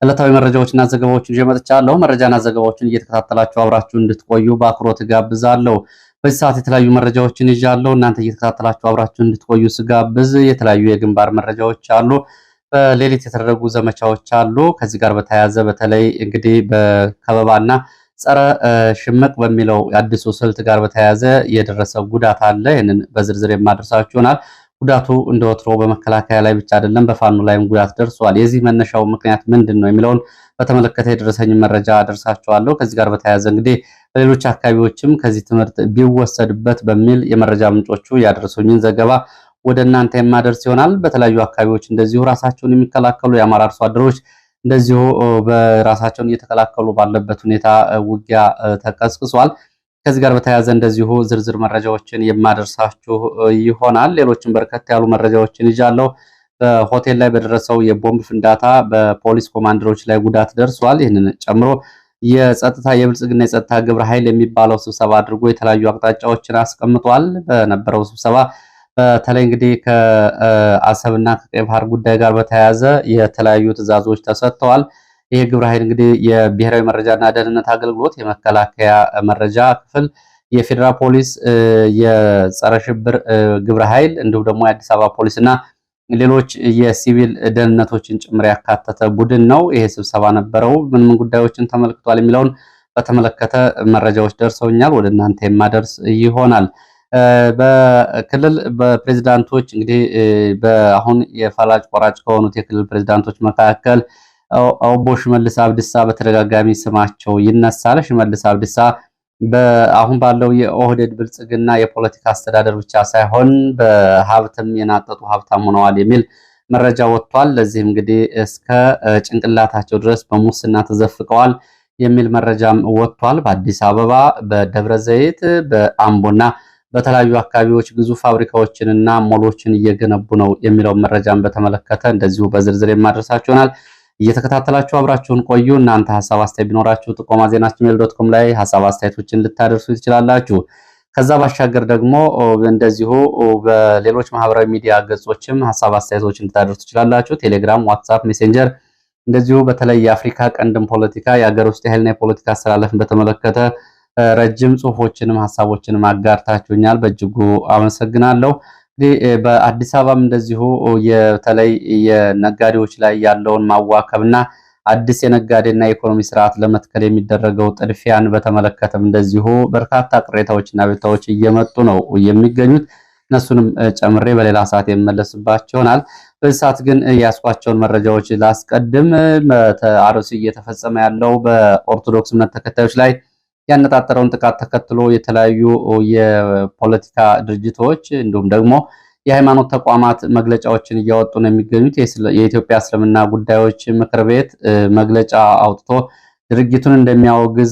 ዕለታዊ መረጃዎችና ዘገባዎችን ይዤ መጥቻለሁ። መረጃና ዘገባዎችን እየተከታተላችሁ አብራችሁ እንድትቆዩ በአክብሮት ጋብዛለሁ። በዚህ ሰዓት የተለያዩ መረጃዎችን ይዣለሁ። እናንተ እየተከታተላችሁ አብራችሁ እንድትቆዩ ስጋብዝ የተለያዩ የግንባር መረጃዎች አሉ። በሌሊት የተደረጉ ዘመቻዎች አሉ። ከዚህ ጋር በተያያዘ በተለይ እንግዲህ በከበባና ጸረ ሽምቅ በሚለው አዲሱ ስልት ጋር በተያያዘ የደረሰ ጉዳት አለ። ይህንን በዝርዝር የማደርሳችሁ ይሆናል። ጉዳቱ እንደ ወትሮ በመከላከያ ላይ ብቻ አይደለም፣ በፋኖ ላይም ጉዳት ደርሷል። የዚህ መነሻው ምክንያት ምንድን ነው የሚለውን በተመለከተ የደረሰኝ መረጃ አደርሳችኋለሁ። ከዚህ ጋር በተያያዘ እንግዲህ በሌሎች አካባቢዎችም ከዚህ ትምህርት ቢወሰድበት በሚል የመረጃ ምንጮቹ ያደረሱኝን ዘገባ ወደ እናንተ የማደርስ ይሆናል። በተለያዩ አካባቢዎች እንደዚሁ ራሳቸውን የሚከላከሉ የአማራ አርሶ አደሮች እንደዚሁ በራሳቸውን እየተከላከሉ ባለበት ሁኔታ ውጊያ ተቀስቅሷል። ከዚህ ጋር በተያያዘ እንደዚሁ ዝርዝር መረጃዎችን የማደርሳችሁ ይሆናል። ሌሎችም በርከት ያሉ መረጃዎችን ይዣለሁ። በሆቴል ላይ በደረሰው የቦምብ ፍንዳታ በፖሊስ ኮማንደሮች ላይ ጉዳት ደርሷል። ይህንን ጨምሮ የብልጽግና የጸጥታ ግብረ ኃይል የሚባለው ስብሰባ አድርጎ የተለያዩ አቅጣጫዎችን አስቀምጧል። በነበረው ስብሰባ በተለይ እንግዲህ ከአሰብና ከቀይ ባህር ጉዳይ ጋር በተያያዘ የተለያዩ ትዕዛዞች ተሰጥተዋል። ይህ ግብረ ኃይል እንግዲህ የብሔራዊ መረጃና ደህንነት አገልግሎት፣ የመከላከያ መረጃ ክፍል፣ የፌዴራል ፖሊስ፣ የጸረ ሽብር ግብረ ኃይል እንዲሁም ደግሞ የአዲስ አበባ ፖሊስና ሌሎች የሲቪል ደህንነቶችን ጭምር ያካተተ ቡድን ነው። ይሄ ስብሰባ ነበረው። ምን ምን ጉዳዮችን ተመልክቷል የሚለውን በተመለከተ መረጃዎች ደርሰውኛል፣ ወደ እናንተ የማደርስ ይሆናል። በክልል በፕሬዝዳንቶች እንግዲህ በአሁን የፈላጭ ቆራጭ ከሆኑት የክልል ፕሬዝዳንቶች መካከል ኦቦ ሽመልስ አብዲሳ በተደጋጋሚ ስማቸው ይነሳል። ሽመልስ አብዲሳ አሁን ባለው የኦህዴድ ብልጽግና የፖለቲካ አስተዳደር ብቻ ሳይሆን በሀብትም የናጠጡ ሀብታም ሆነዋል የሚል መረጃ ወጥቷል። ለዚህም እንግዲህ እስከ ጭንቅላታቸው ድረስ በሙስና ተዘፍቀዋል የሚል መረጃም ወጥቷል። በአዲስ አበባ፣ በደብረ ዘይት፣ በአምቦና በተለያዩ አካባቢዎች ግዙፍ ፋብሪካዎችንና ሞሎችን እየገነቡ ነው የሚለው መረጃን በተመለከተ እንደዚሁ በዝርዝር የማድረሳችሁ ይሆናል። እየተከታተላችሁ አብራችሁን ቆዩ። እናንተ ሐሳብ አስተያየት ቢኖራችሁ ጥቆማ@gmail.com ላይ ሐሳብ አስተያየቶችን ልታደርሱ ትችላላችሁ። ከዛ ባሻገር ደግሞ እንደዚሁ በሌሎች ማህበራዊ ሚዲያ ገጾችም ሐሳብ አስተያየቶችን ልታደርሱ ትችላላችሁ። ቴሌግራም፣ ዋትስአፕ፣ ሜሴንጀር እንደዚሁ በተለይ የአፍሪካ ቀንድም ፖለቲካ የሀገር ውስጥ የኃይልና የፖለቲካ አስተላለፍን በተመለከተ ረጅም ጽሁፎችንም ሐሳቦችንም አጋርታችሁኛል። በእጅጉ አመሰግናለሁ። በአዲስ አበባም እንደዚሁ የተለይ የነጋዴዎች ላይ ያለውን ማዋከብና አዲስ የነጋዴና የኢኮኖሚ ስርዓት ለመትከል የሚደረገው ጥድፊያን በተመለከተም እንደዚሁ በርካታ ቅሬታዎችና ቤታዎች እየመጡ ነው የሚገኙት። እነሱንም ጨምሬ በሌላ ሰዓት የመለስባቸው ይሆናል። በዚህ ሰዓት ግን ያስኳቸውን መረጃዎች ላስቀድም። አርሲ እየተፈጸመ ያለው በኦርቶዶክስ እምነት ተከታዮች ላይ ያነጣጠረውን ጥቃት ተከትሎ የተለያዩ የፖለቲካ ድርጅቶች እንዲሁም ደግሞ የሃይማኖት ተቋማት መግለጫዎችን እያወጡ ነው የሚገኙት። የኢትዮጵያ እስልምና ጉዳዮች ምክር ቤት መግለጫ አውጥቶ ድርጊቱን እንደሚያወግዝ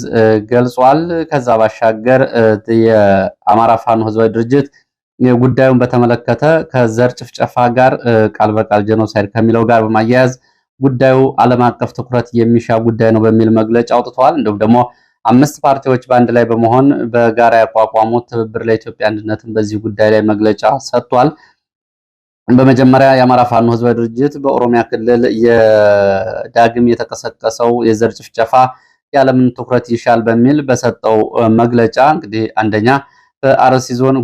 ገልጿል። ከዛ ባሻገር የአማራ ፋኖ ህዝባዊ ድርጅት ጉዳዩን በተመለከተ ከዘር ጭፍጨፋ ጋር ቃል በቃል ጄኖሳይድ ከሚለው ጋር በማያያዝ ጉዳዩ ዓለም አቀፍ ትኩረት የሚሻ ጉዳይ ነው በሚል መግለጫ አውጥተዋል። እንዲሁም ደግሞ 5 ፓርቲዎች በአንድ ላይ በመሆን በጋራ ያቋቋሙት ትብብር ለኢትዮጵያ አንድነትን በዚህ ጉዳይ ላይ መግለጫ ሰጥቷል። በመጀመሪያ የአማራ ፋኖ ህዝባዊ ድርጅት በኦሮሚያ ክልል የዳግም የተቀሰቀሰው የዘር ጭፍጨፋ የዓለምን ትኩረት ይሻል በሚል በሰጠው መግለጫ እንግዲህ አንደኛ በአርሲ ዞን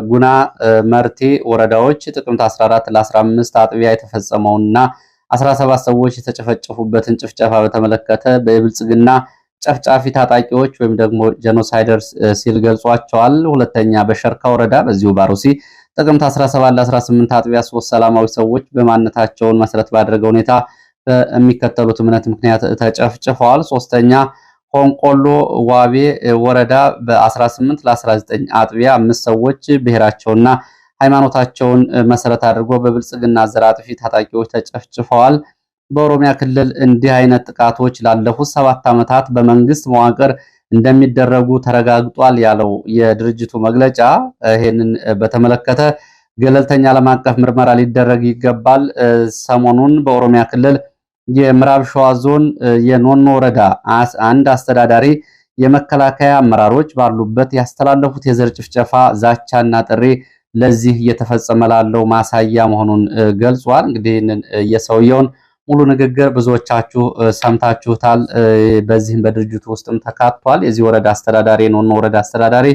ጉና መርቲ ወረዳዎች ጥቅምት 14 ለ15 አጥቢያ የተፈጸመውና 17 ሰዎች የተጨፈጨፉበትን ጭፍጨፋ በተመለከተ በብልጽግና ጨፍጫፊ ታጣቂዎች ወይም ደግሞ ጄኖሳይደርስ ሲል ገልጿቸዋል። ሁለተኛ በሸርካ ወረዳ በዚሁ ባሩሲ ጥቅምት 17 ለ18 አጥቢያ 3 ሰላማዊ ሰዎች በማንነታቸውን መሰረት ባደረገ ሁኔታ በሚከተሉት እምነት ምክንያት ተጨፍጭፈዋል። ሶስተኛ ሆንቆሎ ዋቤ ወረዳ በ18 ለ19 አጥቢያ 5 ሰዎች ብሔራቸውና ሃይማኖታቸውን መሰረት አድርጎ በብልጽግና ዘር አጥፊ ታጣቂዎች ተጨፍጭፈዋል። በኦሮሚያ ክልል እንዲህ አይነት ጥቃቶች ላለፉት 7 ዓመታት በመንግስት መዋቅር እንደሚደረጉ ተረጋግጧል ያለው የድርጅቱ መግለጫ ይሄንን በተመለከተ ገለልተኛ ዓለም አቀፍ ምርመራ ሊደረግ ይገባል። ሰሞኑን በኦሮሚያ ክልል የምዕራብ ሸዋ ዞን የኖኖ ወረዳ አንድ አስተዳዳሪ የመከላከያ አመራሮች ባሉበት ያስተላለፉት የዘር ጭፍጨፋ ዛቻና ጥሪ ለዚህ እየተፈጸመ ላለው ማሳያ መሆኑን ገልጿል። እንግዲህ የሰውየውን ሙሉ ንግግር ብዙዎቻችሁ ሰምታችሁታል። በዚህም በድርጅቱ ውስጥም ተካቷል። የዚህ ወረዳ አስተዳዳሪ ነው ወረዳ አስተዳዳሪ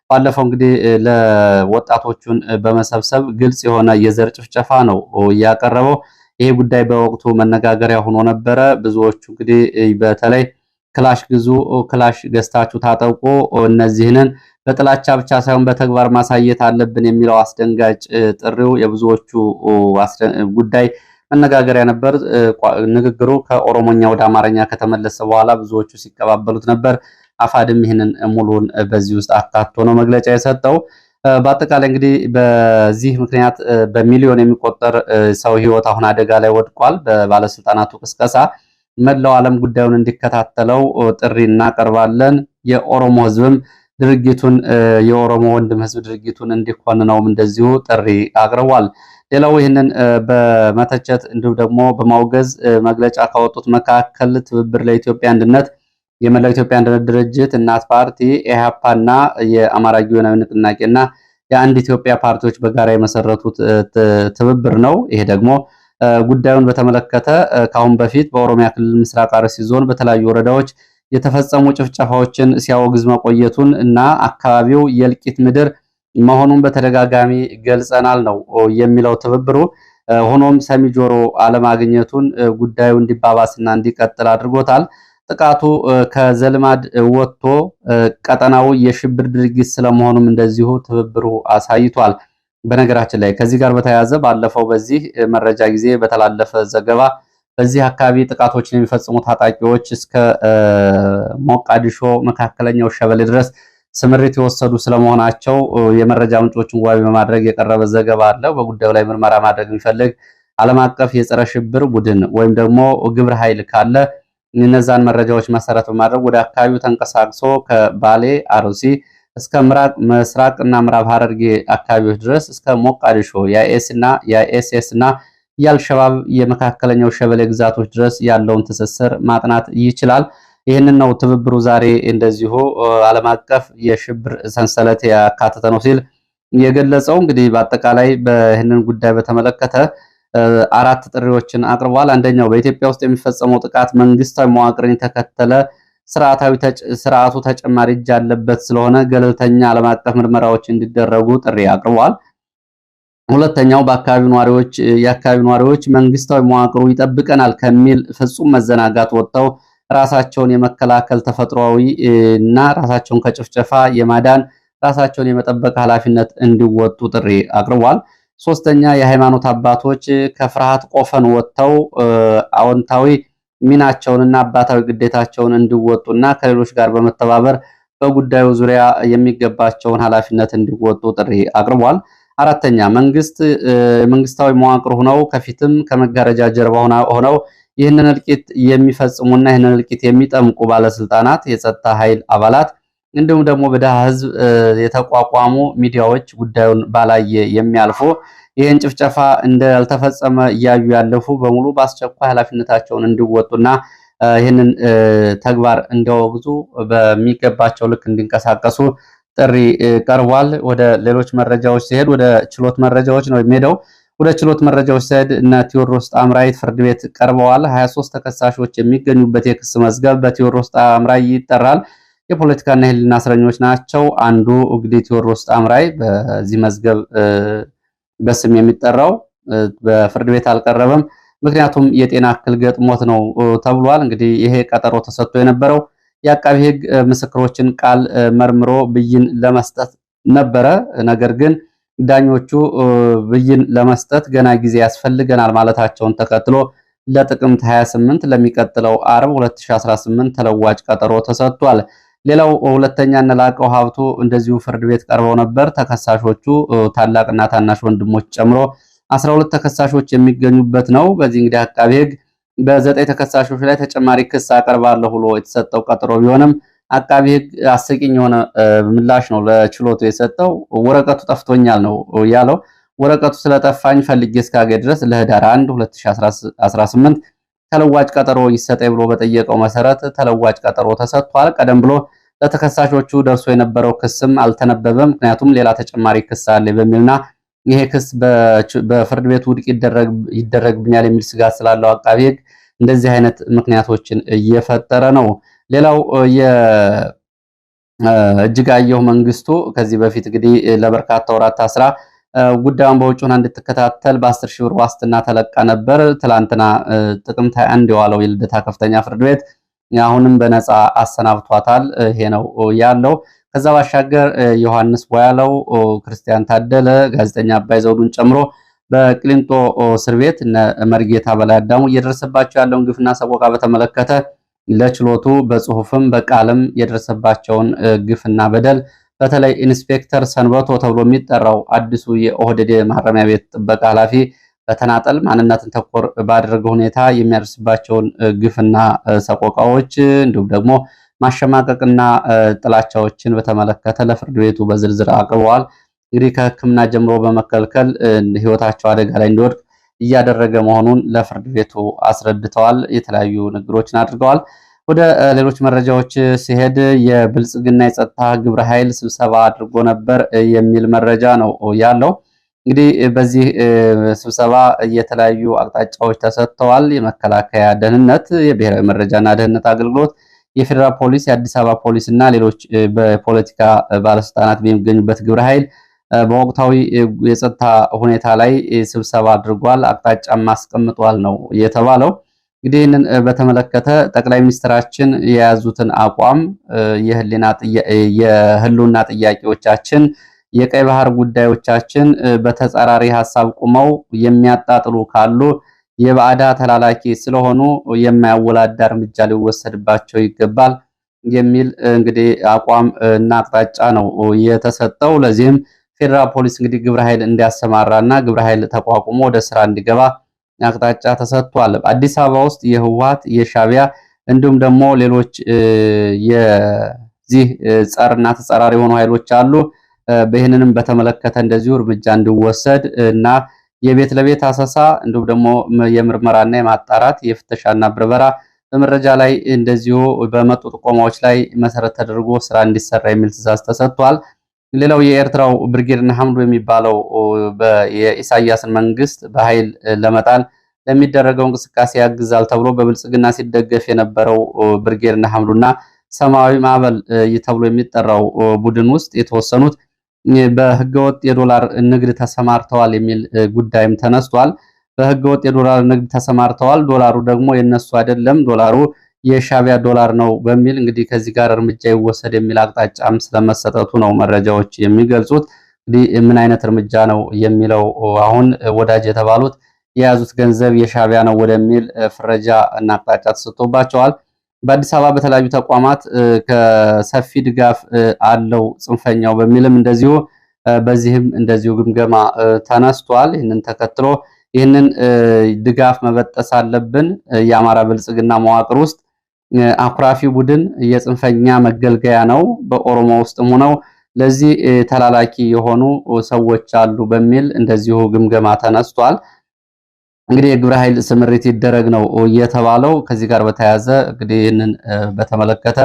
ባለፈው እንግዲህ ለወጣቶቹን በመሰብሰብ ግልጽ የሆነ የዘር ጭፍጨፋ ነው ያቀረበው። ይሄ ጉዳይ በወቅቱ መነጋገሪያ ሆኖ ነበረ። ብዙዎቹ እንግዲህ በተለይ ክላሽ ግዙ፣ ክላሽ ገዝታችሁ ታጠቁ፣ እነዚህንን በጥላቻ ብቻ ሳይሆን በተግባር ማሳየት አለብን የሚለው አስደንጋጭ ጥሪው የብዙዎቹ ጉዳይ መነጋገሪያ ነበር። ንግግሩ ከኦሮሞኛ ወደ አማርኛ ከተመለሰ በኋላ ብዙዎቹ ሲቀባበሉት ነበር። አፋድም ይህንን ሙሉን በዚህ ውስጥ አካቶ ነው መግለጫ የሰጠው። በአጠቃላይ እንግዲህ በዚህ ምክንያት በሚሊዮን የሚቆጠር ሰው ሕይወት አሁን አደጋ ላይ ወድቋል። በባለስልጣናቱ ቅስቀሳ መላው ዓለም ጉዳዩን እንዲከታተለው ጥሪ እናቀርባለን። የኦሮሞ ሕዝብም ድርጊቱን የኦሮሞ ወንድም ሕዝብ ድርጊቱን እንዲኮንነውም እንደዚሁ ጥሪ አቅርቧል። ሌላው ይህንን በመተቸት እንዲሁም ደግሞ በማውገዝ መግለጫ ካወጡት መካከል ትብብር ለኢትዮጵያ አንድነት፣ የመላው ኢትዮጵያ አንድነት ድርጅት፣ እናት ፓርቲ፣ ኢህአፓና የአማራ ጊዮናዊ ንቅናቄና የአንድ ኢትዮጵያ ፓርቲዎች በጋራ የመሰረቱት ትብብር ነው። ይሄ ደግሞ ጉዳዩን በተመለከተ ከአሁን በፊት በኦሮሚያ ክልል ምስራቅ አርሲ ዞን በተለያዩ ወረዳዎች የተፈጸሙ ጭፍጨፋዎችን ሲያወግዝ መቆየቱን እና አካባቢው የእልቂት ምድር መሆኑን በተደጋጋሚ ገልጸናል ነው የሚለው ትብብሩ። ሆኖም ሰሚ ጆሮ አለማግኘቱን ጉዳዩ እንዲባባስና እንዲቀጥል አድርጎታል። ጥቃቱ ከዘልማድ ወጥቶ ቀጠናው የሽብር ድርጊት ስለመሆኑም እንደዚሁ ትብብሩ አሳይቷል። በነገራችን ላይ ከዚህ ጋር በተያያዘ ባለፈው በዚህ መረጃ ጊዜ በተላለፈ ዘገባ በዚህ አካባቢ ጥቃቶችን የሚፈጽሙ ታጣቂዎች እስከ ሞቃዲሾ መካከለኛው ሸበሌ ድረስ ስምሪት የወሰዱ ስለመሆናቸው የመረጃ ምንጮችን ዋቢ በማድረግ የቀረበ ዘገባ አለ። በጉዳዩ ላይ ምርመራ ማድረግ የሚፈልግ ዓለም አቀፍ የጸረ ሽብር ቡድን ወይም ደግሞ ግብረ ኃይል ካለ እነዛን መረጃዎች መሰረት በማድረግ ወደ አካባቢው ተንቀሳቅሶ ከባሌ አርሲ እስከ ምስራቅ እና ምዕራብ ሐረርጌ አካባቢዎች ድረስ እስከ ሞቃዲሾ የአይኤስኤስ እና የአልሸባብ የመካከለኛው ሸበሌ ግዛቶች ድረስ ያለውን ትስስር ማጥናት ይችላል። ይህንን ነው ትብብሩ ዛሬ እንደዚሁ ዓለም አቀፍ የሽብር ሰንሰለት ያካተተ ነው ሲል የገለጸው። እንግዲህ በአጠቃላይ በይህንን ጉዳይ በተመለከተ አራት ጥሪዎችን አቅርቧል። አንደኛው በኢትዮጵያ ውስጥ የሚፈጸመው ጥቃት መንግስታዊ መዋቅርን የተከተለ ስርዓቱ ተጨማሪ እጅ ያለበት ስለሆነ ገለልተኛ ዓለም አቀፍ ምርመራዎች እንዲደረጉ ጥሪ አቅርቧል። ሁለተኛው የአካባቢው ነዋሪዎች መንግስታዊ መዋቅሩ ይጠብቀናል ከሚል ፍጹም መዘናጋት ወጥተው ራሳቸውን የመከላከል ተፈጥሯዊ እና ራሳቸውን ከጭፍጨፋ የማዳን ራሳቸውን የመጠበቅ ኃላፊነት እንዲወጡ ጥሪ አቅርቧል። ሶስተኛ የሃይማኖት አባቶች ከፍርሃት ቆፈን ወጥተው አዎንታዊ ሚናቸውንና አባታዊ ግዴታቸውን እንዲወጡና ከሌሎች ጋር በመተባበር በጉዳዩ ዙሪያ የሚገባቸውን ኃላፊነት እንዲወጡ ጥሪ አቅርቧል። አራተኛ መንግስታዊ መዋቅር ሆነው ከፊትም ከመጋረጃ ጀርባ ሆነው ይህንን እልቂት የሚፈጽሙና ይህንን እልቂት የሚጠምቁ ባለስልጣናት፣ የጸጥታ ኃይል አባላት እንዲሁም ደግሞ በደሃ ህዝብ የተቋቋሙ ሚዲያዎች ጉዳዩን ባላየ የሚያልፉ ይህን ጭፍጨፋ እንዳልተፈጸመ እያዩ ያለፉ በሙሉ በአስቸኳይ ኃላፊነታቸውን እንዲወጡና ይህንን ተግባር እንዲያወግዙ በሚገባቸው ልክ እንዲንቀሳቀሱ ጥሪ ቀርቧል። ወደ ሌሎች መረጃዎች ሲሄድ ወደ ችሎት መረጃዎች ነው የሚሄደው። ወደ ችሎት መረጃዎች ሲሄድ እነ ቴዎድሮስ ጣምራይ ፍርድ ቤት ቀርበዋል። 23 ተከሳሾች የሚገኙበት የክስ መዝገብ በቴዎድሮስ ጣምራይ ይጠራል። የፖለቲካና የህሊና እስረኞች ናቸው። አንዱ እንግዲህ ቴዎድሮስ ጣምራይ በዚህ መዝገብ በስም የሚጠራው በፍርድ ቤት አልቀረበም። ምክንያቱም የጤና እክል ገጥሞት ነው ተብሏል። እንግዲህ ይሄ ቀጠሮ ተሰጥቶ የነበረው የአቃቢ ህግ ምስክሮችን ቃል መርምሮ ብይን ለመስጠት ነበረ። ነገር ግን ዳኞቹ ብይን ለመስጠት ገና ጊዜ ያስፈልገናል ማለታቸውን ተከትሎ ለጥቅምት 28 ለሚቀጥለው አርብ 2018 ተለዋጭ ቀጠሮ ተሰጥቷል። ሌላው ሁለተኛ እነላቀው ሀብቱ እንደዚሁ ፍርድ ቤት ቀርበው ነበር። ተከሳሾቹ ታላቅና ታናሽ ወንድሞች ጨምሮ 12 ተከሳሾች የሚገኙበት ነው። በዚህ እንግዲህ አቃቢ ህግ በ9 ተከሳሾች ላይ ተጨማሪ ክስ አቀርባለሁ ብሎ የተሰጠው ቀጠሮ ቢሆንም አቃቢ ህግ አስቂኝ የሆነ ምላሽ ነው ለችሎቱ የሰጠው። ወረቀቱ ጠፍቶኛል ነው ያለው። ወረቀቱ ስለጠፋኝ ፈልጌ እስካገኝ ድረስ ለህዳር 1 2018 ተለዋጭ ቀጠሮ ይሰጠኝ ብሎ በጠየቀው መሰረት ተለዋጭ ቀጠሮ ተሰጥቷል። ቀደም ብሎ ለተከሳሾቹ ደርሶ የነበረው ክስም አልተነበበም። ምክንያቱም ሌላ ተጨማሪ ክስ አለ በሚልና ይሄ ክስ በፍርድ ቤት ውድቅ ይደረግብኛል የሚል ስጋት ስላለው አቃቤ ሕግ እንደዚህ አይነት ምክንያቶችን እየፈጠረ ነው። ሌላው የእጅጋየሁ መንግስቱ ከዚህ በፊት እንግዲህ ለበርካታ ወራት ታስራ ጉዳዩን በውጭ ሆና እንድትከታተል በ10 ሺህ ብር ዋስትና ተለቃ ነበር። ትላንትና ጥቅምት 21 የዋለው የልደታ ከፍተኛ ፍርድ ቤት አሁንም በነፃ አሰናብቷታል። ይሄ ነው ያለው። ከዛ ባሻገር ዮሐንስ ቦያለው፣ ክርስቲያን ታደለ፣ ጋዜጠኛ አባይ ዘውዱን ጨምሮ በቅሊንጦ እስር ቤት እነ መርጌታ በላይ አዳሙ እየደረሰባቸው ያለውን ግፍና ሰቆቃ በተመለከተ ለችሎቱ በጽሁፍም በቃልም የደረሰባቸውን ግፍና በደል በተለይ ኢንስፔክተር ሰንበቶ ተብሎ የሚጠራው አዲሱ የኦህዴድ ማረሚያ ቤት ጥበቃ ኃላፊ በተናጠል ማንነትን ተኮር ባደረገ ሁኔታ የሚያደርስባቸውን ግፍና ሰቆቃዎች እንዲሁም ደግሞ ማሸማቀቅና ጥላቻዎችን በተመለከተ ለፍርድ ቤቱ በዝርዝር አቅርበዋል። እንግዲህ ከሕክምና ጀምሮ በመከልከል ህይወታቸው አደጋ ላይ እንዲወድቅ እያደረገ መሆኑን ለፍርድ ቤቱ አስረድተዋል። የተለያዩ ንግግሮችን አድርገዋል። ወደ ሌሎች መረጃዎች ሲሄድ የብልጽግና የጸጥታ ግብረ ኃይል ስብሰባ አድርጎ ነበር የሚል መረጃ ነው ያለው። እንግዲህ በዚህ ስብሰባ የተለያዩ አቅጣጫዎች ተሰጥተዋል። የመከላከያ ደህንነት፣ የብሔራዊ መረጃና ደህንነት አገልግሎት፣ የፌዴራል ፖሊስ፣ የአዲስ አበባ ፖሊስ እና ሌሎች በፖለቲካ ባለስልጣናት በሚገኙበት ግብረ ኃይል በወቅታዊ የጸጥታ ሁኔታ ላይ ስብሰባ አድርጓል። አቅጣጫም አስቀምጧል ነው የተባለው። እንግዲህ ይህንን በተመለከተ ጠቅላይ ሚኒስትራችን የያዙትን አቋም የህልውና ጥያቄዎቻችን፣ የቀይ ባህር ጉዳዮቻችን በተጻራሪ ሐሳብ ቁመው የሚያጣጥሉ ካሉ የባዕዳ ተላላኪ ስለሆኑ የማያወላዳ እርምጃ ሊወሰድባቸው ይገባል የሚል እንግዲህ አቋም እና አቅጣጫ ነው የተሰጠው። ለዚህም ፌዴራል ፖሊስ እንግዲህ ግብረ ኃይል እንዲያሰማራና ግብረ ኃይል ተቋቁሞ ወደ ስራ እንዲገባ አቅጣጫ ተሰጥቷል። አዲስ አበባ ውስጥ የህወሓት የሻዕቢያ እንዲሁም ደግሞ ሌሎች የዚህ ጸርና ተጻራሪ የሆኑ ኃይሎች አሉ። በይህንንም በተመለከተ እንደዚሁ እርምጃ እንዲወሰድ እና የቤት ለቤት አሰሳ እንዲሁም ደግሞ የምርመራና የማጣራት የፍተሻና ብርበራ በመረጃ ላይ እንደዚሁ በመጡ ጥቆማዎች ላይ መሰረት ተደርጎ ስራ እንዲሰራ የሚል ትዕዛዝ ተሰጥቷል። ሌላው የኤርትራው ብርጌድና ሐምዱ የሚባለው የኢሳያስን መንግስት በኃይል ለመጣል ለሚደረገው እንቅስቃሴ ያግዛል ተብሎ በብልጽግና ሲደገፍ የነበረው ብርጌድና ሐምዱና ሰማያዊ ማዕበል ተብሎ የሚጠራው ቡድን ውስጥ የተወሰኑት በህገወጥ የዶላር ንግድ ተሰማርተዋል የሚል ጉዳይም ተነስቷል። በህገወጥ የዶላር ንግድ ተሰማርተዋል፣ ዶላሩ ደግሞ የነሱ አይደለም፣ ዶላሩ የሻዕቢያ ዶላር ነው በሚል እንግዲህ ከዚህ ጋር እርምጃ ይወሰድ የሚል አቅጣጫም ስለመሰጠቱ ነው መረጃዎች የሚገልጹት። እንግዲህ ምን አይነት እርምጃ ነው የሚለው አሁን ወዳጅ የተባሉት የያዙት ገንዘብ የሻዕቢያ ነው ወደሚል ፍረጃ እና አቅጣጫ ተሰጥቶባቸዋል። በአዲስ አበባ በተለያዩ ተቋማት ከሰፊ ድጋፍ አለው ጽንፈኛው በሚልም እንደዚሁ በዚህም እንደዚሁ ግምገማ ተነስቷል። ይህንን ተከትሎ ይህንን ድጋፍ መበጠስ አለብን፣ የአማራ ብልጽግና መዋቅር ውስጥ አኩራፊ ቡድን የጽንፈኛ መገልገያ ነው፣ በኦሮሞ ውስጥም ሆነው ለዚህ ተላላኪ የሆኑ ሰዎች አሉ በሚል እንደዚሁ ግምገማ ተነስቷል። እንግዲህ የግብረ ኃይል ስምሪት ይደረግ ነው የተባለው። ከዚህ ጋር በተያያዘ እንግዲህ ይህንን በተመለከተ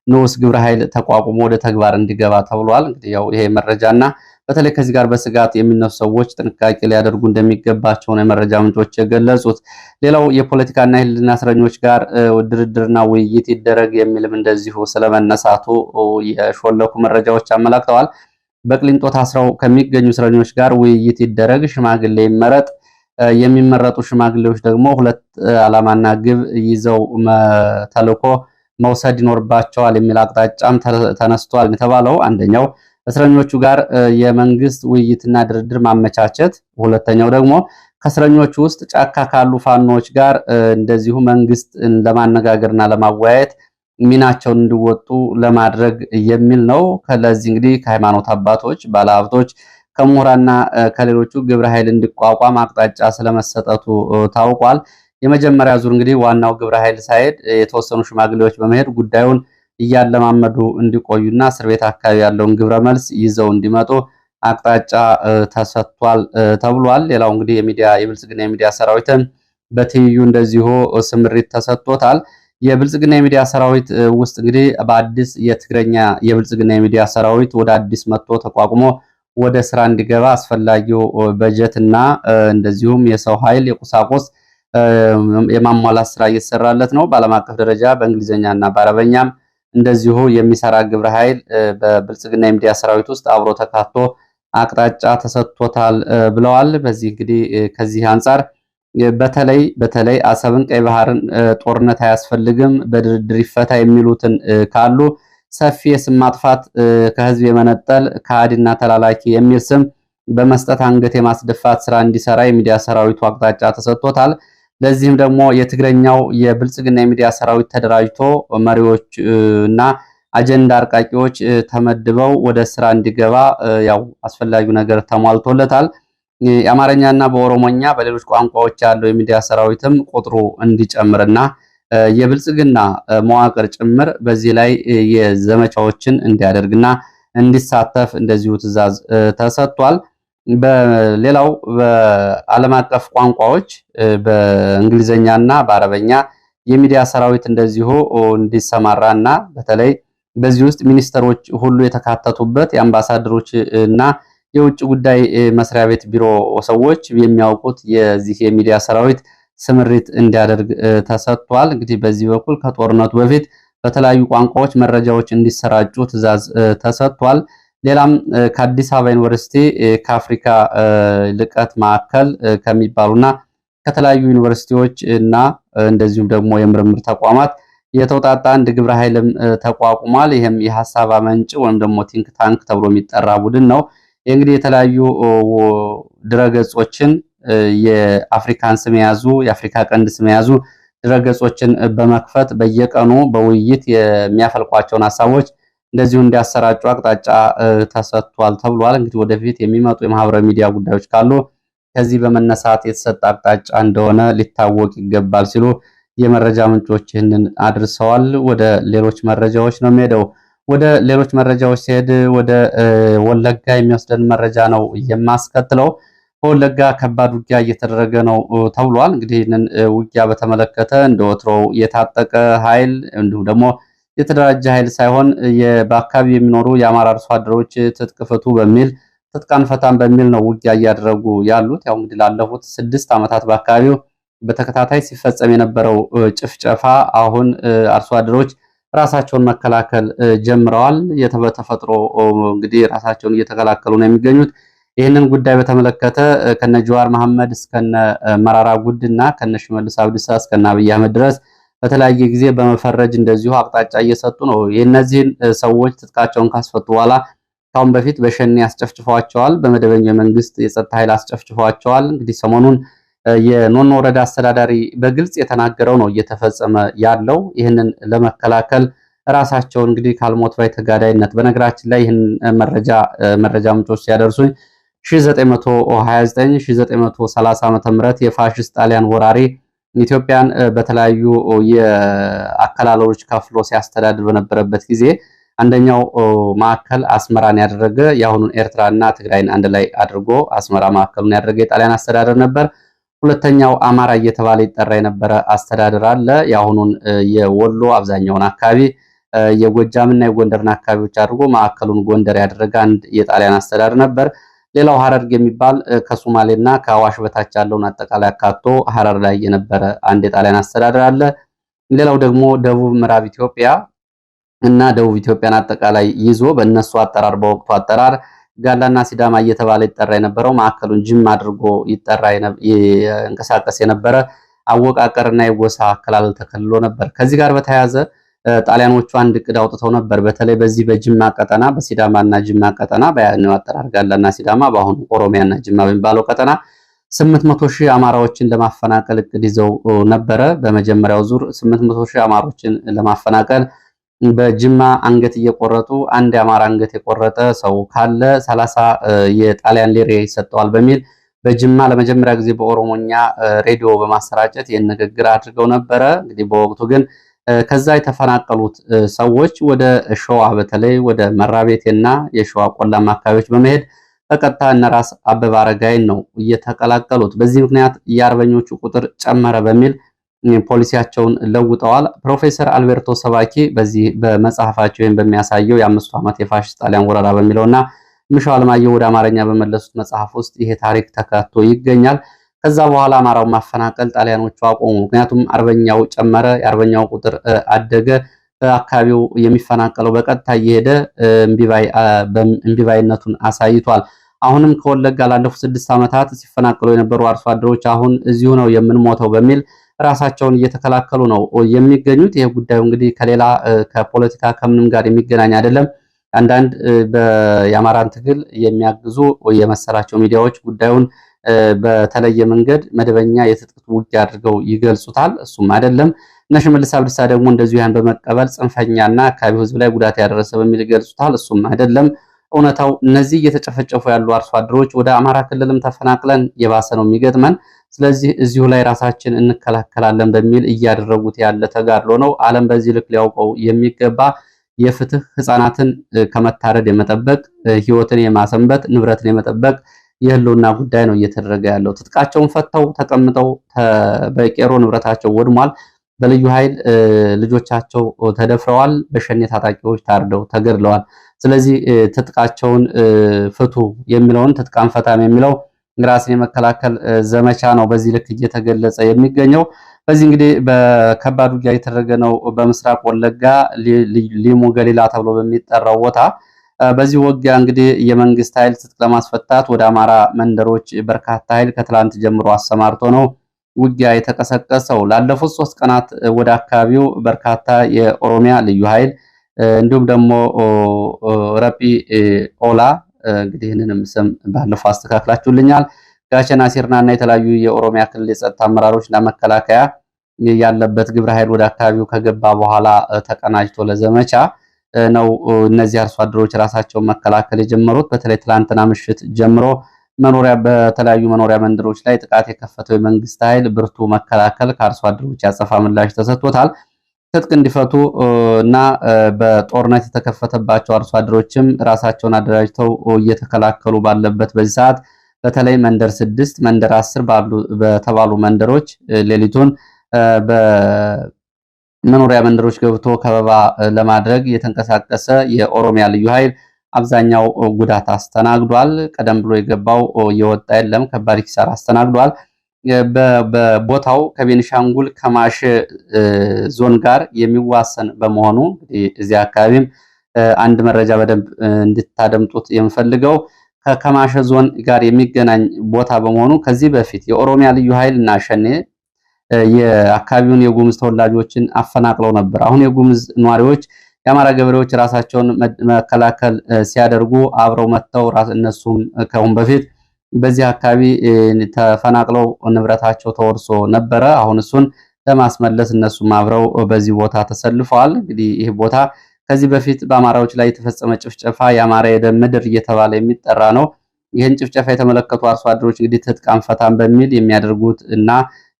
ንዑስ ግብረ ኃይል ተቋቁሞ ወደ ተግባር እንዲገባ ተብሏል። እንግዲህ ያው ይሄ መረጃና በተለይ ከዚህ ጋር በስጋት የሚነሱ ሰዎች ጥንቃቄ ሊያደርጉ እንደሚገባቸው ነው የመረጃ ምንጮች የገለጹት። ሌላው የፖለቲካና የህሊና እስረኞች ጋር ድርድርና ውይይት ይደረግ የሚልም እንደዚሁ ስለመነሳቱ የሾለኩ መረጃዎች አመላክተዋል። በቅሊንጦ ታስረው ከሚገኙ እስረኞች ጋር ውይይት ይደረግ፣ ሽማግሌ ይመረጥ፣ የሚመረጡ ሽማግሌዎች ደግሞ ሁለት ዓላማና ግብ ይዘው ተልዕኮ መውሰድ ይኖርባቸዋል የሚል አቅጣጫም ተነስቷል የተባለው አንደኛው እስረኞቹ ጋር የመንግስት ውይይትና ድርድር ማመቻቸት፣ ሁለተኛው ደግሞ ከእስረኞቹ ውስጥ ጫካ ካሉ ፋኖች ጋር እንደዚሁ መንግስት ለማነጋገርና ለማወያየት ሚናቸውን እንዲወጡ ለማድረግ የሚል ነው። ከለዚህ እንግዲህ ከሃይማኖት አባቶች፣ ባለሀብቶች፣ ከምሁራና ከሌሎቹ ግብረ ኃይል እንዲቋቋም አቅጣጫ ስለመሰጠቱ ታውቋል። የመጀመሪያ ዙር እንግዲህ ዋናው ግብረ ኃይል ሳይሄድ የተወሰኑ ሽማግሌዎች በመሄድ ጉዳዩን እያለማመዱ እንዲቆዩና እስር ቤት አካባቢ ያለውን ግብረ መልስ ይዘው እንዲመጡ አቅጣጫ ተሰጥቷል ተብሏል። ሌላው እንግዲህ የብልጽግና የሚዲያ ሰራዊትን በትይዩ እንደዚሁ ስምሪት ተሰጥቶታል። የብልጽግና የሚዲያ ሰራዊት ውስጥ እንግዲህ በአዲስ የትግረኛ የብልጽግና የሚዲያ ሰራዊት ወደ አዲስ መጥቶ ተቋቁሞ ወደ ስራ እንዲገባ አስፈላጊው በጀትና እንደዚሁም የሰው ኃይል የቁሳቁስ የማሟላት ስራ እየተሰራለት ነው። በዓለም አቀፍ ደረጃ በእንግሊዝኛና በአረበኛም እንደዚሁ የሚሰራ ግብረ ኃይል በብልጽግና የሚዲያ ሰራዊት ውስጥ አብሮ ተካቶ አቅጣጫ ተሰጥቶታል ብለዋል። በዚህ እንግዲህ ከዚህ አንጻር በተለይ አሰብን፣ ቀይ ባህርን ጦርነት አያስፈልግም በድርድር ይፈታ የሚሉትን ካሉ ሰፊ የስም ማጥፋት ከህዝብ የመነጠል ከሃዲና ተላላኪ የሚል ስም በመስጠት አንገት የማስደፋት ስራ እንዲሰራ የሚዲያ ሰራዊቱ አቅጣጫ ተሰጥቶታል። ለዚህም ደግሞ የትግረኛው የብልጽግና የሚዲያ ሰራዊት ተደራጅቶ መሪዎች እና አጀንዳ አርቃቂዎች ተመድበው ወደ ስራ እንዲገባ ያው አስፈላጊው ነገር ተሟልቶለታል። የአማርኛና በኦሮሞኛ በሌሎች ቋንቋዎች ያለው የሚዲያ ሰራዊትም ቁጥሩ እንዲጨምርና የብልጽግና መዋቅር ጭምር በዚህ ላይ የዘመቻዎችን እንዲያደርግና እንዲሳተፍ እንደዚሁ ትዕዛዝ ተሰጥቷል። በሌላው በዓለም አቀፍ ቋንቋዎች በእንግሊዝኛና በአረበኛ የሚዲያ ሰራዊት እንደዚሁ እንዲሰማራና በተለይ በዚህ ውስጥ ሚኒስተሮች ሁሉ የተካተቱበት የአምባሳደሮች እና የውጭ ጉዳይ መስሪያ ቤት ቢሮ ሰዎች የሚያውቁት የዚህ የሚዲያ ሰራዊት ስምሪት እንዲያደርግ ተሰጥቷል። እንግዲህ በዚህ በኩል ከጦርነቱ በፊት በተለያዩ ቋንቋዎች መረጃዎች እንዲሰራጩ ትዕዛዝ ተሰጥቷል። ሌላም ከአዲስ አበባ ዩኒቨርሲቲ ከአፍሪካ ልቀት ማዕከል ከሚባሉና ከተለያዩ ዩኒቨርሲቲዎች እና እንደዚሁም ደግሞ የምርምር ተቋማት የተውጣጣ አንድ ግብረ ኃይልም ተቋቁሟል። ይህም የሐሳብ አመንጭ ወይም ደግሞ ቲንክ ታንክ ተብሎ የሚጠራ ቡድን ነው። ይህ እንግዲህ የተለያዩ ድረገጾችን የአፍሪካን ስም የያዙ የአፍሪካ ቀንድ ስም የያዙ ድረገጾችን በመክፈት በየቀኑ በውይይት የሚያፈልቋቸውን ሀሳቦች እንደዚሁ እንዲያሰራጩ አቅጣጫ ተሰጥቷል ተብሏል። እንግዲህ ወደፊት የሚመጡ የማህበራዊ ሚዲያ ጉዳዮች ካሉ ከዚህ በመነሳት የተሰጠ አቅጣጫ እንደሆነ ሊታወቅ ይገባል ሲሉ የመረጃ ምንጮች ይህንን አድርሰዋል። ወደ ሌሎች መረጃዎች ነው የሚሄደው። ወደ ሌሎች መረጃዎች ሲሄድ ወደ ወለጋ የሚወስደን መረጃ ነው የማስከትለው። በወለጋ ከባድ ውጊያ እየተደረገ ነው ተብሏል። እንግዲህ ይህንን ውጊያ በተመለከተ እንደ ወትሮው የታጠቀ ኃይል እንዲሁም ደግሞ የተደራጀ ኃይል ሳይሆን በአካባቢ የሚኖሩ የአማራ አርሶ አደሮች ትጥቅ ፍቱ በሚል ትጥቅ አንፈታም በሚል ነው ውጊያ እያደረጉ ያሉት። ያው እንግዲህ ላለፉት 6 ዓመታት በአካባቢው በተከታታይ ሲፈጸም የነበረው ጭፍጨፋ አሁን አርሶ አደሮች ራሳቸውን መከላከል ጀምረዋል። በተፈጥሮ እንግዲህ ራሳቸውን እየተከላከሉ ነው የሚገኙት። ይህንን ጉዳይ በተመለከተ ከነ ጀዋር መሐመድ እስከነ መራራ ጉድና ከነ ሽመልስ አብዲሳ እስከነ አብይ አህመድ ድረስ በተለያየ ጊዜ በመፈረጅ እንደዚሁ አቅጣጫ እየሰጡ ነው። የእነዚህን ሰዎች ትጥቃቸውን ካስፈቱ በኋላ ካሁን በፊት በሸኔ አስጨፍጭፏቸዋል። በመደበኛ መንግስት የጸጥታ ኃይል አስጨፍጭፏቸዋል። እንግዲህ ሰሞኑን የኖኖ ወረዳ አስተዳዳሪ በግልጽ የተናገረው ነው እየተፈጸመ ያለው። ይህንን ለመከላከል ራሳቸውን እንግዲህ ካልሞት ባይ ተጋዳይነት በነገራችን ላይ ይህን መረጃ ምንጮች ሲያደርሱኝ 1929-1930 ዓ.ም የፋሽስት ጣሊያን ወራሪ ኢትዮጵያን በተለያዩ የአከላለሎች ከፍሎ ሲያስተዳድር በነበረበት ጊዜ አንደኛው ማዕከል አስመራን ያደረገ የአሁኑን ኤርትራና ትግራይን አንድ ላይ አድርጎ አስመራ ማዕከሉን ያደረገ የጣሊያን አስተዳደር ነበር። ሁለተኛው አማራ እየተባለ ይጠራ የነበረ አስተዳደር አለ። የአሁኑን የወሎ አብዛኛውን አካባቢ የጎጃምና የጎንደርን አካባቢዎች አድርጎ ማዕከሉን ጎንደር ያደረገ አንድ የጣሊያን አስተዳደር ነበር። ሌላው ሐረርጌ የሚባል ከሶማሌና ከአዋሽ በታች ያለውን አጠቃላይ አካቶ ሐረር ላይ የነበረ አንድ የጣሊያን አስተዳደር አለ። ሌላው ደግሞ ደቡብ ምዕራብ ኢትዮጵያ እና ደቡብ ኢትዮጵያን አጠቃላይ ይዞ በእነሱ አጠራር በወቅቱ አጠራር ጋላና ሲዳማ እየተባለ ይጠራ የነበረው ማዕከሉን ጅማ አድርጎ ይንቀሳቀስ የነበረ አወቃቀርና የጎሳ አከላለል ተከልሎ ነበር። ከዚህ ጋር በተያያዘ ጣሊያኖቹ አንድ እቅድ አውጥተው ነበር። በተለይ በዚህ በጅማ ቀጠና በሲዳማና ጅማ ቀጠና በያኔው አጠራር ጋላና ሲዳማ በአሁኑ ኦሮሚያና ጅማ በሚባለው ቀጠና 800,000 አማራዎችን ለማፈናቀል እቅድ ይዘው ነበረ። በመጀመሪያው ዙር 800,000 አማሮችን ለማፈናቀል በጅማ አንገት እየቆረጡ አንድ የአማራ አንገት የቆረጠ ሰው ካለ 30 የጣሊያን ሊሬ ይሰጠዋል በሚል በጅማ ለመጀመሪያ ጊዜ በኦሮሞኛ ሬዲዮ በማሰራጨት ይህን ንግግር አድርገው ነበረ። እንግዲህ በወቅቱ ግን ከዛ የተፈናቀሉት ሰዎች ወደ ሸዋ በተለይ ወደ መራቤቴና የሸዋ ቆላማ አካባቢዎች በመሄድ በቀጥታ እነ ራስ አበበ አረጋይን ነው እየተቀላቀሉት። በዚህ ምክንያት የአርበኞቹ ቁጥር ጨመረ በሚል ፖሊሲያቸውን ለውጠዋል። ፕሮፌሰር አልቤርቶ ሰባኪ በዚህ በመጽሐፋቸው ወይም በሚያሳየው የ5 ዓመት የፋሽስት ጣሊያን ወረራ በሚለውና ምሻው አለማየሁ ወደ አማርኛ በመለሱት መጽሐፍ ውስጥ ይሄ ታሪክ ተካቶ ይገኛል። ከዛ በኋላ አማራው ማፈናቀል ጣሊያኖቹ አቆሙ። ምክንያቱም አርበኛው ጨመረ፣ የአርበኛው ቁጥር አደገ። አካባቢው የሚፈናቀለው በቀጥታ እየሄደ እምቢባይነቱን አሳይቷል። አሁንም ከወለጋ ላለፉት 6 ዓመታት ሲፈናቀሉ የነበሩ አርሶ አደሮች አሁን እዚሁ ነው የምንሞተው በሚል ራሳቸውን እየተከላከሉ ነው የሚገኙት። ይሄ ጉዳዩ እንግዲህ ከሌላ ከፖለቲካ ከምንም ጋር የሚገናኝ አይደለም። አንዳንድ የአማራን ትግል የሚያግዙ የመሰላቸው ሚዲያዎች ጉዳዩን በተለየ መንገድ መደበኛ የትጥቅ ውጊያ አድርገው ይገልጹታል። እሱም አይደለም። እነ ሽመልስ አብዲሳ ደግሞ እንደዚሁ ያን በመቀበል ጽንፈኛና አካባቢው ሕዝብ ላይ ጉዳት ያደረሰ በሚል ይገልጹታል። እሱም አይደለም። እውነታው እነዚህ እየተጨፈጨፉ ያሉ አርሶ አደሮች ወደ አማራ ክልልም ተፈናቅለን የባሰ ነው የሚገጥመን፣ ስለዚህ እዚሁ ላይ ራሳችን እንከላከላለን በሚል እያደረጉት ያለ ተጋድሎ ነው። ዓለም በዚህ ልክ ሊያውቀው የሚገባ የፍትህ ህፃናትን ከመታረድ የመጠበቅ ህይወትን የማሰንበት ንብረትን የመጠበቅ የህልውና ጉዳይ ነው እየተደረገ ያለው። ትጥቃቸውን ፈተው ተቀምጠው በቄሮ ንብረታቸው ወድሟል። በልዩ ኃይል ልጆቻቸው ተደፍረዋል። በሸኔ ታጣቂዎች ታርደው ተገድለዋል። ስለዚህ ትጥቃቸውን ፍቱ የሚለውን ትጥቃን ፈታም የሚለው ራስን የመከላከል ዘመቻ ነው በዚህ ልክ እየተገለጸ የሚገኘው። በዚህ እንግዲህ በከባድ ውጊያ የተደረገ ነው በምስራቅ ወለጋ ሊሙ ገሊላ ተብሎ በሚጠራው ቦታ። በዚህ ውጊያ እንግዲህ የመንግስት ኃይል ትጥቅ ለማስፈታት ወደ አማራ መንደሮች በርካታ ኃይል ከትላንት ጀምሮ አሰማርቶ ነው ውጊያ የተቀሰቀሰው። ላለፉት 3 ቀናት ወደ አካባቢው በርካታ የኦሮሚያ ልዩ ኃይል እንዲሁም ደግሞ ረጲ ኦላ እንግዲህ ይህንንም ስም ባለፈው አስተካክላችሁልኛል። ጋቸና ሲርናና የተለያዩ የኦሮሚያ ክልል የጸጥታ አመራሮችና መከላከያ ያለበት ግብረ ኃይል ወደ አካባቢው ከገባ በኋላ ተቀናጅቶ ለዘመቻ ነው እነዚህ አርሶ አደሮች ራሳቸውን መከላከል የጀመሩት። በተለይ ትላንትና ምሽት ጀምሮ በተለያዩ መኖሪያ መንደሮች ላይ ጥቃት የከፈተው የመንግስት ኃይል ብርቱ መከላከል ከአርሶ አደሮች ያጸፋ ምላሽ ተሰጥቶታል። ትጥቅ እንዲፈቱ እና በጦርነት የተከፈተባቸው አርሶ አደሮችም ራሳቸውን አደራጅተው እየተከላከሉ ባለበት በዚህ ሰዓት በተለይ መንደር 6 መንደር 10 በተባሉ መንደሮች ሌሊቱን በመኖሪያ መንደሮች ገብቶ ከበባ ለማድረግ የተንቀሳቀሰ የኦሮሚያ ልዩ ኃይል አብዛኛው ጉዳት አስተናግዷል። ቀደም ብሎ የገባው የወጣ የለም፣ ከባድ ኪሳራ አስተናግዷል። በቦታው ከቤኒሻንጉል ከማሽ ዞን ጋር የሚዋሰን በመሆኑ እዚህ አካባቢም አንድ መረጃ በደንብ እንድታደምጡት የምፈልገው ከከማሽ ዞን ጋር የሚገናኝ ቦታ በመሆኑ ከዚህ በፊት የኦሮሚያ ልዩ ኃይል እና ሸኔ የአካባቢውን የጉምዝ ተወላጆችን አፈናቅለው ነበር። አሁን የጉምዝ ነዋሪዎች የአማራ ገበሬዎች ራሳቸውን መከላከል ሲያደርጉ አብረው መጥተው እነሱም ከሁን በፊት በዚህ አካባቢ ተፈናቅለው ንብረታቸው ተወርሶ ነበረ። አሁን እሱን ለማስመለስ እነሱም አብረው በዚህ ቦታ ተሰልፈዋል። እንግዲህ ይህ ቦታ ከዚህ በፊት በአማራዎች ላይ የተፈጸመ ጭፍጨፋ የአማራ የደም ምድር እየተባለ የሚጠራ ነው። ይህን ጭፍጨፋ የተመለከቱ አርሶ አደሮች እንግዲህ ትጥቅ አንፈታም በሚል የሚያደርጉት እና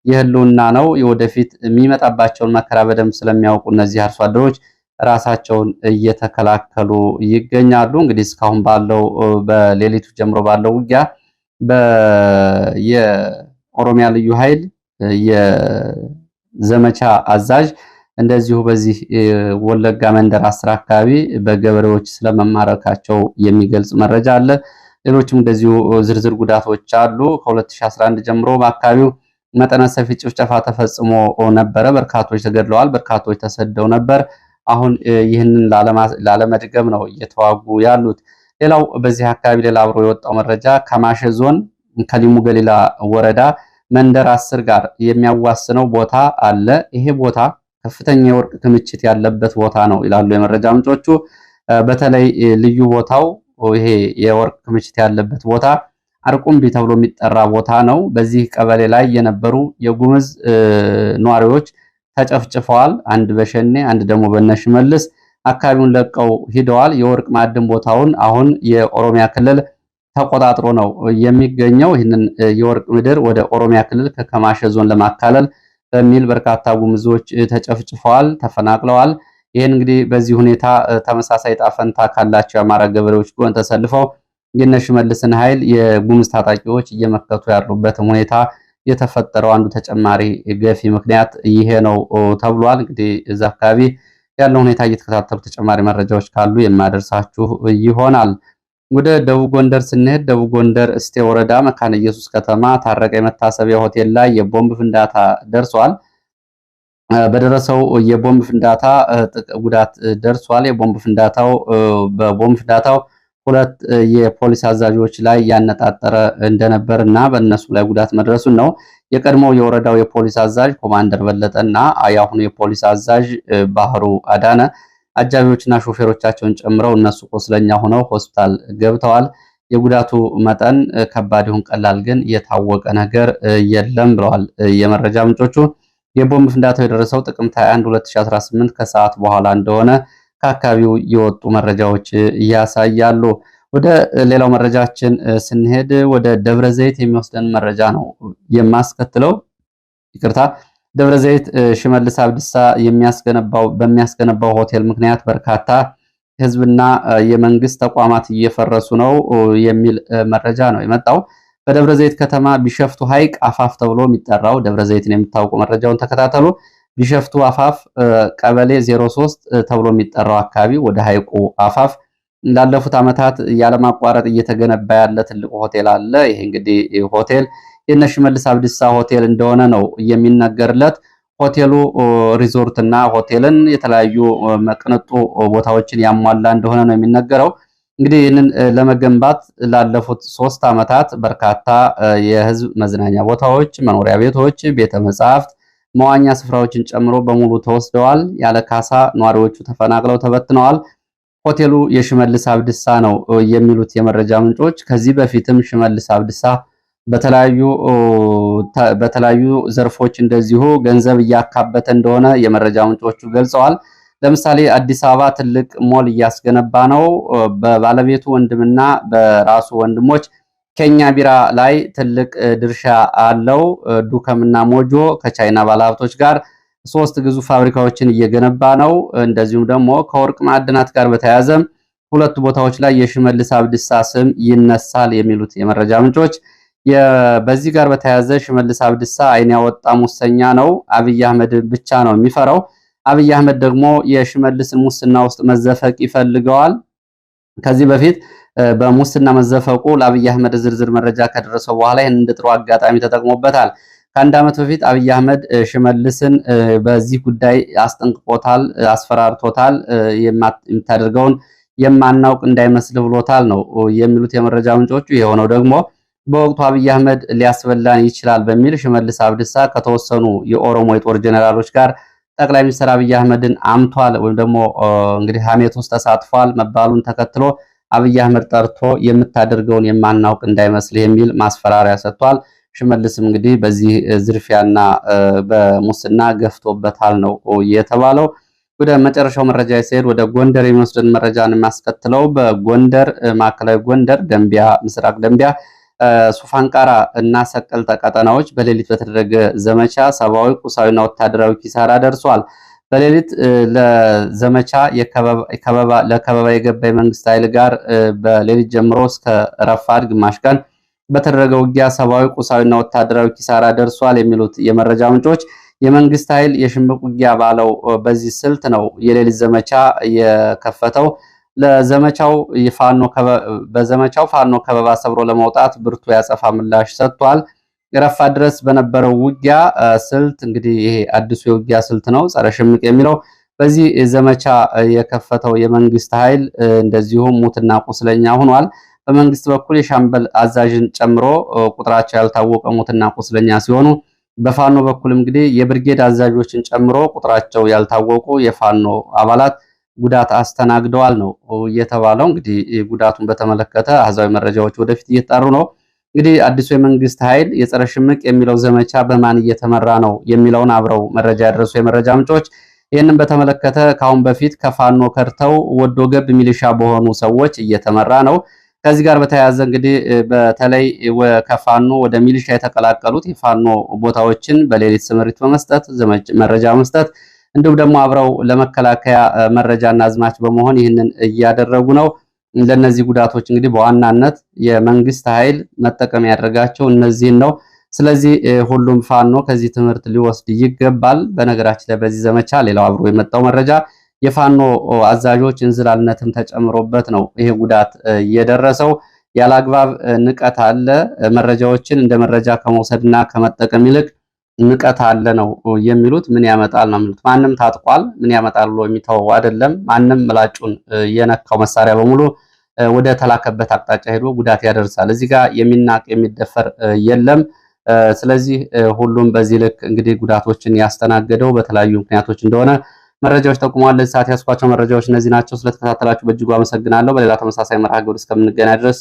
የህልውና ነው የወደፊት የሚመጣባቸውን መከራ በደንብ ስለሚያውቁ እነዚህ አርሶ አደሮች ራሳቸውን እየተከላከሉ ይገኛሉ። እንግዲህ እስካሁን ባለው በሌሊቱ ጀምሮ ባለው ውጊያ የኦሮሚያ ልዩ ኃይል የዘመቻ አዛዥ እንደዚሁ በዚህ ወለጋ መንደር 10 አካባቢ በገበሬዎች ስለመማረካቸው የሚገልጽ መረጃ አለ። ሌሎችም እንደዚሁ ዝርዝር ጉዳቶች አሉ። ከ2011 ጀምሮ በአካባቢው መጠነ ሰፊ ጭፍጨፋ ተፈጽሞ ነበረ። በርካቶች ተገድለዋል፣ በርካቶች ተሰደው ነበር። አሁን ይህንን ላለመድገም ነው እየተዋጉ ያሉት። ሌላው በዚህ አካባቢ ሌላ አብሮ የወጣው መረጃ ከማሸ ዞን ከሊሙ ገሊላ ወረዳ መንደር 10 ጋር የሚያዋስነው ቦታ አለ። ይሄ ቦታ ከፍተኛ የወርቅ ክምችት ያለበት ቦታ ነው ይላሉ የመረጃ ምንጮቹ። በተለይ ልዩ ቦታው ይሄ የወርቅ ክምችት ያለበት ቦታ አርቁምቢ ተብሎ የሚጠራ ቦታ ነው። በዚህ ቀበሌ ላይ የነበሩ የጉምዝ ነዋሪዎች ተጨፍጭፈዋል። አንድ በሸኔ አንድ ደግሞ በነሽመልስ አካባቢውን ለቀው ሂደዋል። የወርቅ ማዕድን ቦታውን አሁን የኦሮሚያ ክልል ተቆጣጥሮ ነው የሚገኘው። ይህንን የወርቅ ምድር ወደ ኦሮሚያ ክልል ከከማሸ ዞን ለማካለል በሚል በርካታ ጉምዞች ተጨፍጭፈዋል፣ ተፈናቅለዋል። ይህን እንግዲህ በዚህ ሁኔታ ተመሳሳይ ጣፈንታ ካላቸው የአማራ ገበሬዎች ጎን ተሰልፈው የነሽመልስን ኃይል የጉምዝ ታጣቂዎች እየመከቱ ያሉበትም ሁኔታ የተፈጠረው አንዱ ተጨማሪ ገፊ ምክንያት ይሄ ነው ተብሏል። እንግዲህ እዛ አካባቢ ያለው ሁኔታ እየተከታተሉ ተጨማሪ መረጃዎች ካሉ የማደርሳችሁ ይሆናል። ወደ ደቡብ ጎንደር ስንሄድ ደቡብ ጎንደር እስቴ ወረዳ መካነ ኢየሱስ ከተማ ታረቀ የመታሰቢያ ሆቴል ላይ የቦምብ ፍንዳታ ደርሷል። በደረሰው የቦምብ ፍንዳታ ጉዳት ደርሷል። በቦምብ ፍንዳታው ሁለት የፖሊስ አዛዦች ላይ ያነጣጠረ እንደነበርና በእነሱ ላይ ጉዳት መድረሱን ነው። የቀድሞው የወረዳው የፖሊስ አዛዥ ኮማንደር በለጠና የአሁኑ የፖሊስ አዛዥ ባህሩ አዳነ አጃቢዎችና ሾፌሮቻቸውን ጨምረው እነሱ ቆስለኛ ሆነው ሆስፒታል ገብተዋል። የጉዳቱ መጠን ከባድ ይሁን ቀላል ግን የታወቀ ነገር የለም ብለዋል የመረጃ ምንጮቹ። የቦምብ ፍንዳታው የደረሰው ጥቅምት 21 2018 ከሰዓት በኋላ እንደሆነ ከአካባቢው የወጡ መረጃዎች ያሳያሉ። ወደ ሌላው መረጃችን ስንሄድ ወደ ደብረ ዘይት የሚወስደን መረጃ ነው የማስከትለው። ይቅርታ፣ ደብረ ዘይት ሽመልስ አብዲሳ በሚያስገነባው ሆቴል ምክንያት በርካታ ህዝብና የመንግስት ተቋማት እየፈረሱ ነው የሚል መረጃ ነው የመጣው። በደብረ ዘይት ከተማ ቢሸፍቱ ሐይቅ አፋፍ ተብሎ የሚጠራው ደብረ ዘይትን የምታውቁ መረጃውን ተከታተሉ። ቢሸፍቱ አፋፍ ቀበሌ 03 ተብሎ የሚጠራው አካባቢ ወደ ሐይቁ አፋፍ ላለፉት ዓመታት ያለማቋረጥ እየተገነባ ያለ ትልቁ ሆቴል አለ። ይሄ እንግዲህ ሆቴል የነ ሽመልስ አብዲሳ ሆቴል እንደሆነ ነው የሚነገርለት። ሆቴሉ ሪዞርትና ሆቴልን የተለያዩ ቅንጡ ቦታዎችን ያሟላ እንደሆነ ነው የሚነገረው። እንግዲህ ይህንን ለመገንባት ላለፉት 3 ዓመታት በርካታ የህዝብ መዝናኛ ቦታዎች፣ መኖሪያ ቤቶች፣ ቤተ መጻሕፍት፣ መዋኛ ስፍራዎችን ጨምሮ በሙሉ ተወስደዋል። ያለ ካሳ ነዋሪዎቹ ተፈናቅለው ተበትነዋል። ሆቴሉ የሽመልስ አብዲሳ ነው የሚሉት የመረጃ ምንጮች ከዚህ በፊትም ሽመልስ አብዲሳ በተለያዩ ዘርፎች እንደዚሁ ገንዘብ እያካበተ እንደሆነ የመረጃ ምንጮቹ ገልጸዋል። ለምሳሌ አዲስ አበባ ትልቅ ሞል እያስገነባ ነው። በባለቤቱ ወንድምና በራሱ ወንድሞች ኬኛ ቢራ ላይ ትልቅ ድርሻ አለው። ዱከምና ሞጆ ከቻይና ባለሀብቶች ጋር 3 ግዙፍ ፋብሪካዎችን እየገነባ ነው። እንደዚሁም ደግሞ ከወርቅ ማዕድናት ጋር በተያያዘ 2 ቦታዎች ላይ የሽመልስ አብዲሳ ስም ይነሳል የሚሉት የመረጃ ምንጮች በዚህ ጋር በተያያዘ ሽመልስ አብዲሳ አይን ያወጣ ሙሰኛ ነው። አብይ አህመድ ብቻ ነው የሚፈራው። አብይ አህመድ ደግሞ የሽመልስን ሙስና ውስጥ መዘፈቅ ይፈልገዋል። ከዚህ በፊት በሙስና መዘፈቁ ለአብይ አህመድ ዝርዝር መረጃ ከደረሰው በኋላ ይህን እንደ ጥሩ አጋጣሚ ተጠቅሞበታል። ከአንድ ዓመት በፊት አብይ አህመድ ሽመልስን በዚህ ጉዳይ አስጠንቅቆታል፣ አስፈራርቶታል። የምታደርገውን የማናውቅ እንዳይመስል ብሎታል ነው የሚሉት የመረጃ ምንጮቹ። የሆነው ደግሞ በወቅቱ አብይ አህመድ ሊያስበላን ይችላል በሚል ሽመልስ አብዲሳ ከተወሰኑ የኦሮሞ የጦር ጀነራሎች ጋር ጠቅላይ ሚኒስትር አብይ አህመድን አምቷል ወይም ደግሞ እንግዲህ ሐሜት ውስጥ ተሳትፏል መባሉን ተከትሎ አብይ አህመድ ጠርቶ የምታደርገውን የማናውቅ እንዳይመስል የሚል ማስፈራሪያ ሰጥቷል። ሽመልስም እንግዲህ በዚህ ዝርፊያና በሙስና ገፍቶበታል ነው የተባለው። ወደ መጨረሻው መረጃ ሲሄድ ወደ ጎንደር የሚወስደን መረጃን የማስከትለው በጎንደር ማዕከላዊ ጎንደር ደንቢያ፣ ምስራቅ ደንቢያ፣ ሱፋንቃራ እና ሰቀልተ ቀጠናዎች በሌሊት በተደረገ ዘመቻ ሰብአዊ፣ ቁሳዊና ወታደራዊ ኪሳራ ደርሷል። በሌሊት ለዘመቻ ለከበባ የገባ የመንግስት ኃይል ጋር በሌሊት ጀምሮ እስከ ረፋድ ግማሽ ቀን በተደረገ ውጊያ ሰብአዊ፣ ቁሳዊና ወታደራዊ ኪሳራ ደርሷል የሚሉት የመረጃ ምንጮች የመንግስት ኃይል የሽምቅ ውጊያ ባለው በዚህ ስልት ነው የሌሊት ዘመቻ የከፈተው። በዘመቻው ፋኖ ከበባ ሰብሮ ለመውጣት ብርቱ ያጸፋ ምላሽ ሰጥቷል። ረፋድ ድረስ በነበረው ውጊያ ስልት እንግዲህ ይሄ አዲሱ የውጊያ ስልት ነው ጸረ ሽምቅ የሚለው። በዚህ ዘመቻ የከፈተው የመንግስት ኃይል እንደዚሁም ሙትና ቁስለኛ ሆኗል። በመንግስት በኩል የሻምበል አዛዥን ጨምሮ ቁጥራቸው ያልታወቀ ሙትና ቁስለኛ ሲሆኑ በፋኖ በኩል እንግዲህ የብርጌድ አዛዦችን ጨምሮ ቁጥራቸው ያልታወቁ የፋኖ አባላት ጉዳት አስተናግደዋል ነው የተባለው። እንግዲህ ጉዳቱን በተመለከተ አሃዛዊ መረጃዎች ወደፊት እየተጣሩ ነው። እንግዲህ አዲሱ የመንግስት ኃይል የጸረ ሽምቅ የሚለው ዘመቻ በማን እየተመራ ነው የሚለውን አብረው መረጃ ያደረሱ የመረጃ ምንጮች ይህንን በተመለከተ ከአሁን በፊት ከፋኖ ከርተው ወዶ ገብ ሚሊሻ በሆኑ ሰዎች እየተመራ ነው። ከዚህ ጋር በተያያዘ እንግዲህ በተለይ ከፋኖ ወደ ሚሊሻ የተቀላቀሉት የፋኖ ቦታዎችን በሌሊት ስምሪት በመስጠት መረጃ መስጠት እንዲሁም ደግሞ አብረው ለመከላከያ መረጃና አዝማች በመሆን ይህንን እያደረጉ ነው። ለነዚህ ጉዳቶች እንግዲህ በዋናነት የመንግስት ኃይል መጠቀም ያደረጋቸው እነዚህን ነው። ስለዚህ ሁሉም ፋኖ ከዚህ ትምህርት ሊወስድ ይገባል። በነገራችን ላይ በዚህ ዘመቻ ሌላው አብሮ የመጣው መረጃ የፋኖ አዛዦች እንዝላልነትም ተጨምሮበት ነው ይሄ ጉዳት የደረሰው። ያላግባብ ንቀት አለ። መረጃዎችን እንደ መረጃ ከመውሰድና ከመጠቀም ይልቅ ንቀት አለ ነው የሚሉት። ምን ያመጣል ነው የሚሉት። ማንም ታጥቋል፣ ምን ያመጣል ብሎ የሚተወው አይደለም። ማንም ምላጩን የነካው መሳሪያ በሙሉ ወደ ተላከበት አቅጣጫ ሄዶ ጉዳት ያደርሳል። እዚህ ጋር የሚናቅ የሚደፈር የለም። ስለዚህ ሁሉም በዚህ ልክ እንግዲህ ጉዳቶችን ያስተናገደው በተለያዩ ምክንያቶች እንደሆነ መረጃዎች ጠቁመዋል። ለዚህ ሰዓት ያስኳቸው መረጃዎች እነዚህ ናቸው። ስለተከታተላችሁ በእጅጉ አመሰግናለሁ። በሌላ ተመሳሳይ መርሃ ግብር እስከምንገናኝ ድረስ